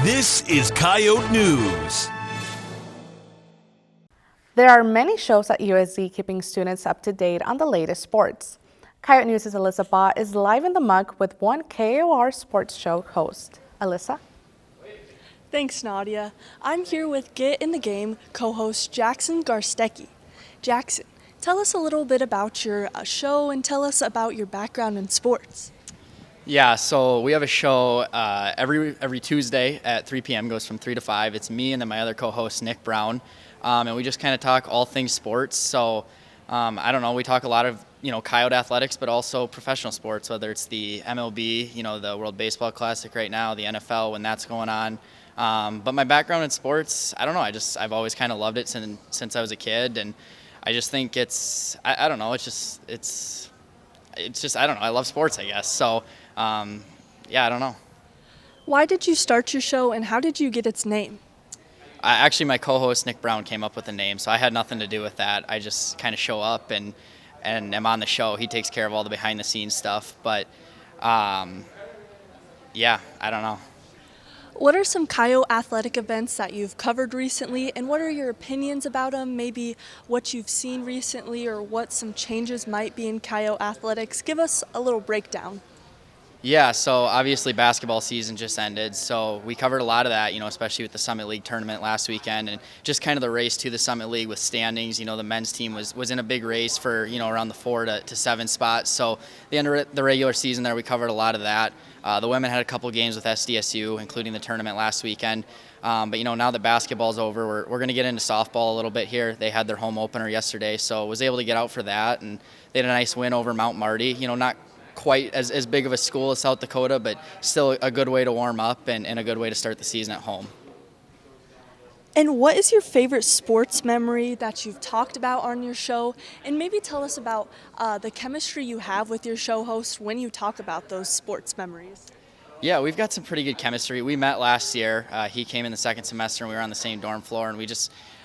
This is Coyote News. There are many shows at USD keeping students up to date on the latest sports. Coyote News' Alyssa Bott is live in the muck with one KOR sports show host. Alyssa? Thanks, Nadia. I'm here with Get in the Game co-host Jackson Garstecki. Jackson, tell us a little bit about your show and tell us about your background in sports. Yeah, so we have a show every Tuesday at 3 p.m. goes from 3 to 5. It's me and then my other co-host, Nick Brown, and we just kind of talk all things sports. So I don't know, we talk a lot of Coyote athletics, but also professional sports, whether it's the MLB, the World Baseball Classic right now, the NFL when that's going on. But my background in sports, I don't know, I've always kind of loved it since I was a kid, and I just think I don't know, it's just I don't know, I love sports, I guess. So yeah, I don't know. Why did you start your show and how did you get its name? Actually, my co-host Nick Brown came up with the name, so I had nothing to do with that. I just kind of show up and am on the show. He takes care of all the behind-the-scenes stuff, but yeah, I don't know. What are some Coyote athletic events that you've covered recently, and what are your opinions about them? Maybe what you've seen recently or what some changes might be in Coyote athletics. Give us a little breakdown. Yeah, so obviously basketball season just ended, so we covered a lot of that, especially with the Summit League tournament last weekend and just kind of the race to the Summit League with standings. The men's team was in a big race for, around the 4 to 7 spots. So the end of the regular season there, we covered a lot of that. The women had a couple games with SDSU, including the tournament last weekend. But now that basketball's over, we're going to get into softball a little bit here. They had their home opener yesterday, so was able to get out for that, and they had a nice win over Mount Marty. Not quite as big of a school as South Dakota, but still a good way to warm up and a good way to start the season at home. And what is your favorite sports memory that you've talked about on your show? And maybe tell us about the chemistry you have with your show host when you talk about those sports memories. Yeah, we've got some pretty good chemistry. We met last year. He came in the second semester and we were on the same dorm floor, and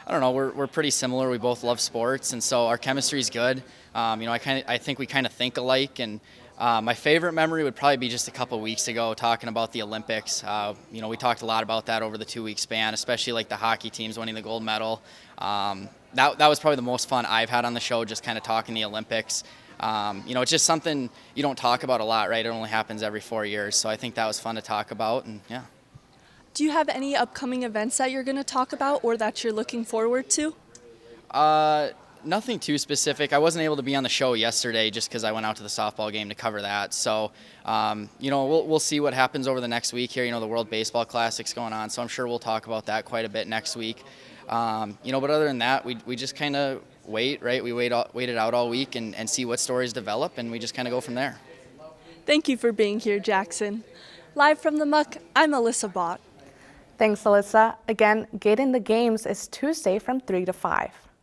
I don't know, we're pretty similar. We both love sports, and so our chemistry is good. I think we kind of think alike, and my favorite memory would probably be just a couple weeks ago talking about the Olympics. We talked a lot about that over the 2-week span, especially like the hockey teams winning the gold medal. That was probably the most fun I've had on the show, just kind of talking the Olympics. It's just something you don't talk about a lot, right? It only happens every 4 years, so I think that was fun to talk about, and yeah. Do you have any upcoming events that you're going to talk about or that you're looking forward to? Nothing too specific. I wasn't able to be on the show yesterday just because I went out to the softball game to cover that. So, we'll see what happens over the next week here. The World Baseball Classic's going on, so I'm sure we'll talk about that quite a bit next week. But other than that, we just kind of wait, right? We wait it out all week and see what stories develop, and we just kind of go from there. Thank you for being here, Jackson. Live from the muck, I'm Alyssa Bott. Thanks, Alyssa. Again, Get in the Games is Tuesday from 3 to 5.